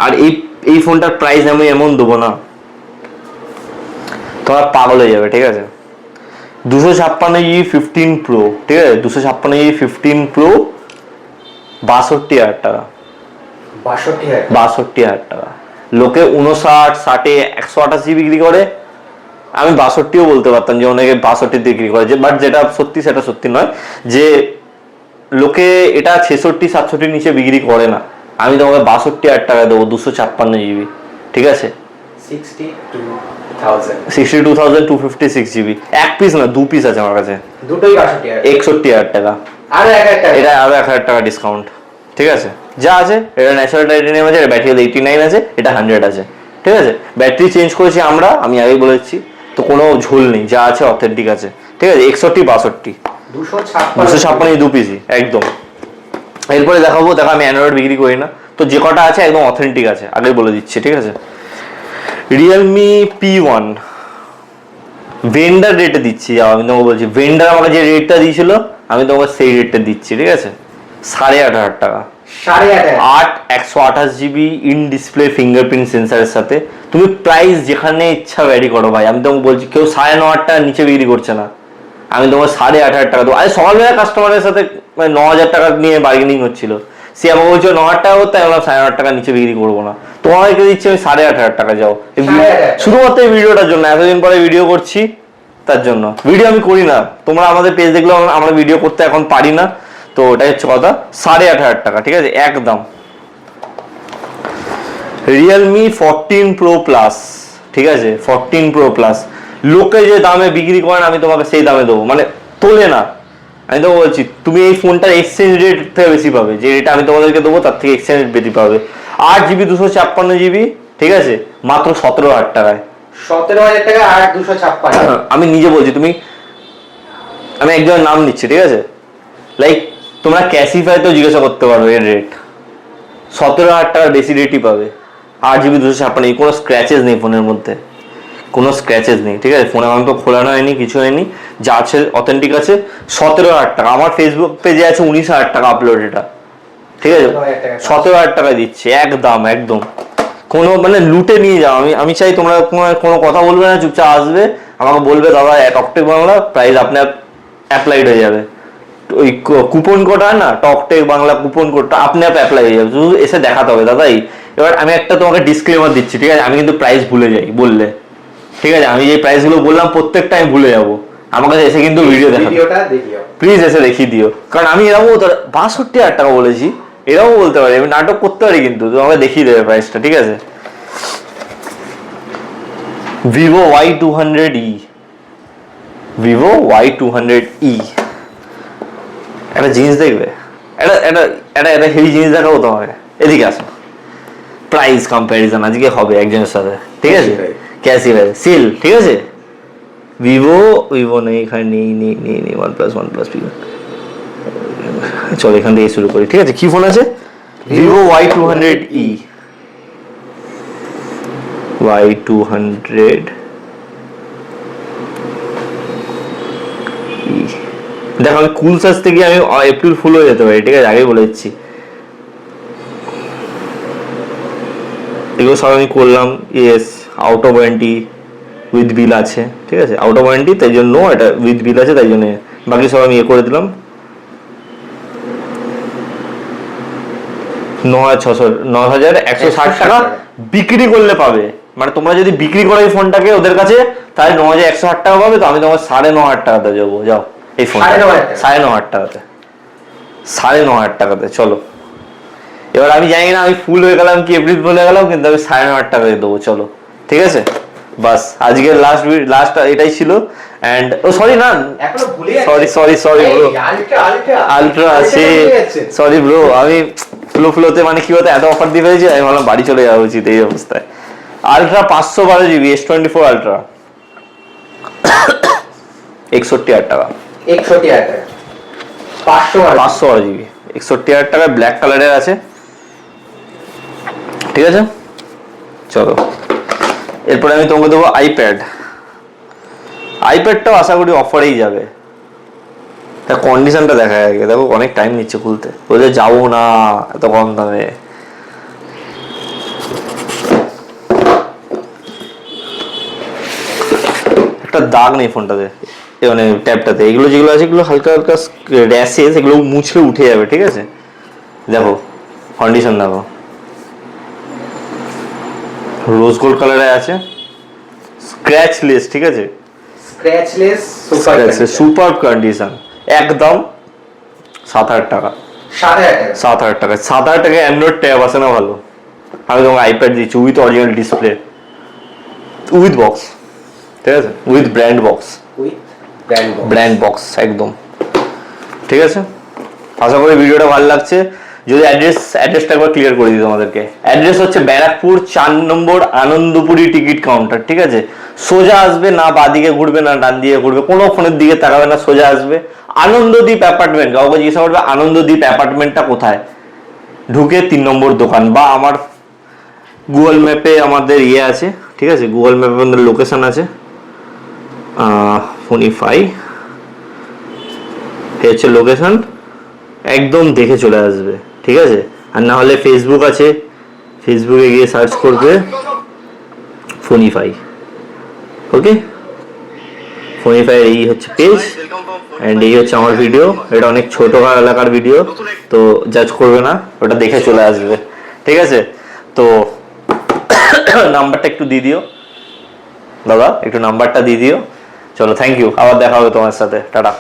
Speaker 2: আর এই ফোনটার প্রাইস আমি এমন দেবো না তোমরা পাগল হয়ে যাবে, ঠিক আছে। 256 15 প্রো, ঠিক আছে, 256 15 প্রো 62,000 টাকা, 62,000 টাকা। লোকে 59, 60, 128 বিক্রি করে, আমি 62ও বলতে পারতাম যে অনেকে 62 বিক্রি করে, বাট যেটা সত্যি সেটা সত্যি নয়, যে লোকে এটা 66, 67 নিচে বিক্রি করে না। আমি তোমাকে 62,000 টাকা দেবো 256 জিবি, ঠিক আছে। 62,256 জিবি, এক পিস না দু পিস আছে আমার কাছে,
Speaker 1: দুটোই
Speaker 2: 61,000 টাকা, এটা আরো 1,000 টাকা ডিসকাউন্ট, ঠিক আছে। যা আছে এটা ন্যাচারাল টাইটেনিয়াম আছে, এটা ব্যাটারি 89 আছে, এটা 100 আছে, ঠিক আছে। ব্যাটারি চেঞ্জ করেছি আমরা, আমি আগেই বলেছি, তো কোনো ঝোল নেই, যা আছে অথেন্টিক আছে, ঠিক আছে। 61, 62, 256 দু পিসই একদম। এরপরে দেখাবো, দেখো আমি অ্যান্ড্রয়েড বিক্রি করি না, তো যে কটা আছে একদম অথেন্টিক আছে, আগে বলে দিচ্ছি, ঠিক আছে। রিয়েলমি P1 ভেন্ডার রেটে দিচ্ছি, আমি তোমাকে বলছি ভেন্ডার আমাকে যে রেটটা দিয়েছিল আমি তোমাকে সেই রেটটা দিচ্ছি, ঠিক আছে। 8,500 টাকা, 128 জিবি ইন ডিসপ্লে ফিঙ্গারপ্রিন্ট সেন্সারের সাথে। তুমি প্রাইস যেখানে ইচ্ছা ভ্যারি করো ভাই, আমি তোমাকে বলছি কেউ 9,500 টাকার নিচে বিক্রি করছে না, আমি তোমাকে 8,500 টাকা দেবো। আরে সকালবেলা কাস্টমারের সাথে 9,000 টাকা নিয়ে বার্গেনিং হচ্ছিল, সে আমাকে বলছে 9,000 টাকা করতে, আমি বললাম 9,500 টাকা নিচে বিক্রি করবো না, তোমাকে দিচ্ছি আমি 8,500 টাকা। যাও শুধুমাত্র এই ভিডিওটার জন্য, এতদিন পরে ভিডিও করছি তার জন্য। ভিডিও আমি করি না, তোমরা আমাদের পেজ দেখলেও আমরা ভিডিও করতে এখন পারি না, তো ওটাই হচ্ছে কথা। 8,500 টাকা, ঠিক আছে একদম। রিয়েলমি 14 প্রো প্লাস, ঠিক আছে 14 প্রো প্লাস, লোকে যে দামে বিক্রি করেন আমি তোমাকে সেই দামে দেবো, মানে তোলে না। আমি তো বলছি তুমি এই ফোনটার এক্সচেঞ্জ রেট থেকে বেশি পাবে, যে রেট আমি তোমাদেরকে দেবো তার থেকে এক্সচেঞ্জ রেট বেশি পাবে। 8 জিবি 256 জিবি, ঠিক আছে মাত্র 17,000 টাকায়।
Speaker 1: 17,000 টাকা আর 256,
Speaker 2: আমি নিজে বলছি, তুমি আমি একজনের নাম নিচ্ছি, ঠিক আছে। লাইক তোমরা ক্যাসিফাইতেও জিজ্ঞাসা করতে পারো, এর রেট 17,000 টাকার বেশি রেটই পাবে। 8 জিবি 256, কোনো স্ক্র্যাচেস নেই ফোনের মধ্যে, কোনো স্ক্র্যাচেস নেই, ঠিক আছে। ফোনে আমার তো খোলানো হয়নি, কিছু হয়নি, যা আছে অথেন্টিক আছে। 17,000 টাকা, আমার ফেসবুক পেজে আছে 19,000 টাকা আপলোড, এটা ঠিক আছে 17,000 টাকা দিচ্ছে একদম একদম। কোনো মানে লুটে নিয়ে যাও, আমি চাই তোমরা কোনো কথা বলবে না, চুপচাপ আসবে আমাকে বলবে দাদা টকটেক বাংলা প্রাইস আপনার অ্যাপ্লাইড হয়ে যাবে, ওই কুপন কোড হয় না টকটেক বাংলা কুপন কোডটা আপনি অ্যাপ্লাই হয়ে যাবে, শুধু এসে দেখাতে হবে দাদাই। এবার আমি একটা তোমাকে ডিসক্লেমার দিচ্ছি, ঠিক আছে, আমি কিন্তু প্রাইস ভুলে যাই বললে, ঠিক আছে, আমি যে প্রাইসগুলো বললাম প্রত্যেকটা আমি ভুলে যাবো, আমার কাছে এসে কিন্তু ভিডিও দেখাও, প্লিজ এসে দেখিয়ে দিও, কারণ আমি এরকমও 62,000 টাকা বলেছি, এরকমও বলতে পারি, আমি নাটক করতে পারি, কিন্তু তোমাকে দেখিয়ে দেবে প্রাইসটা, ঠিক আছে। Vivo Y200e, Vivo Y200e, একটা জিনিস দেখবে, একটা হেভি জিনিস দেখাবো তোমাকে, এদিকে আসো। প্রাইস কম্প্যারিজন আজকে হবে একজনের সাথে, ঠিক আছে, ক্যাসি ভাই সিল, ঠিক আছে। ভিভো নেই এখানে, নেই OnePlus চলো এখান থেকে শুরু করি, ঠিক আছে। কি ফোন আছে? Vivo Y200e, দেখো আমি কুল সার্চ থেকে আমি এপ্রিল ফুল হয়ে যেতে পারি, ঠিক আছে, আগেই বলে দিচ্ছি। এগুলো সব আমি করলাম, yes out of warranty, with bill আছে, ঠিক আছে, আউট অফ ওয়ারেন্টি, তাই জন্য এটা উইথ বিল আছে, তাই জন্য বাকি সব আমি করে দিলাম। 9,160 টাকা বিক্রি করলে পাবে, মানে তোমরা যদি বিক্রি করো এই ফোনটাকে ওদের কাছে, তাহলে 9,160 টাকা পাবে। তো আমি তোমার 9,500 টাকাতে যাবো, যাও এই ফোন 9,500 টাকাতে, 9,500 টাকাতে চলো। এবার আমি জানি না আমি ফুল হয়ে গেলাম কি এপ্রিল বলে গেলাম, কিন্তু আমি 9,500 টাকায় দেবো, চলো ঠিক আছে। বাস আজকের লাস্ট এটাই ছিল। এন্ড ও সরি না, সরি ব্রো, আলট্রা আছে, সরি ব্রো, আমি ফ্লোতে মানে কি হতো এত অফার দিয়ে ফেলেছি, আমি ভাবলাম বাড়ি চলে যাওয়া উচিত এই অবস্থায়। আলট্রা 512 GB S24 আলট্রা 61,000 টাকা,
Speaker 1: 61,000 টাকা
Speaker 2: 512 GB 61,000 টাকা, ব্ল্যাক কালারের আছে, ঠিক আছে চলো। এরপরে আমি তোমাকে দেবো আইপ্যাডটাও আশা করি অফারেই যাবে। তার কন্ডিশনটা দেখা আগে, দেখো অনেক টাইম নিচ্ছে খুলতে, বলে যাবো না এত কম দামে। একটা দাগ নেই ফোনটাতে, মানে ট্যাবটাতে, এগুলো যেগুলো আছে এগুলো হালকা হালকা র্যাশেস, এগুলো মুছলে উঠে যাবে, ঠিক আছে। দেখো কন্ডিশন দেখো, রোজ গোল্ড কালারে আছে, স্ক্র্যাচলেস, ঠিক আছে,
Speaker 1: স্ক্র্যাচলেস
Speaker 2: সুপার কন্ডিশন, একদম 7,000 টাকা, 7,000 টাকা, 7,000 টাকা অ্যান্ড্রয়েড ট্যাব আছে না ভালো। আমি তোমাকে আইপ্যাড দিচ্ছি with original display, with box, ঠিক আছে, উইথ ব্র্যান্ড বক্স একদম, ঠিক আছে। আশা করি ভিডিওটা ভালো লাগছে। যদি অ্যাড্রেসটা একবার ক্লিয়ার করে দিই তোমাদেরকে। অ্যাড্রেস হচ্ছে ব্যারাকপুর 4 নম্বর আনন্দপুরি টিকিট কাউন্টার, ঠিক আছে। সোজা আসবে, না বাদিকে ঘুরবে না ডান দিকে ঘুরবে, কোনো ফোনের দিকে তাকাবে না, সোজা আসবে আনন্দদ্বীপ অ্যাপার্টমেন্ট। কাউকে জিজ্ঞাসা করবে আনন্দদ্বীপ অ্যাপার্টমেন্টটা কোথায়, ঢুকে 3 নম্বর দোকান, বা আমার গুগল ম্যাপে আমাদের ইয়ে আছে, ঠিক আছে, গুগল ম্যাপে আমাদের লোকেশন আছে, ফোনিফাই হচ্ছে লোকেশন, একদম দেখে চলে আসবে, ঠিক আছে। আর না হলে ফেসবুক আছে, ফেসবুকে গিয়ে সার্চ করবে ফোনিফাই, ওকে। ফোনিফাই এই হচ্ছে পেজ, অ্যান্ড এই হচ্ছে আমার ভিডিও। এটা অনেক ছোট এলাকার ভিডিও, তো জাজ করবে না, ওটা দেখে চলে আসবে, ঠিক আছে। তো নাম্বারটা একটু দিয়ে দিও দাদা, একটু নাম্বারটা দিয়ে দিও। চলো, থ্যাংক ইউ, আবার দেখা হবে তোমার সাথে, টাটা।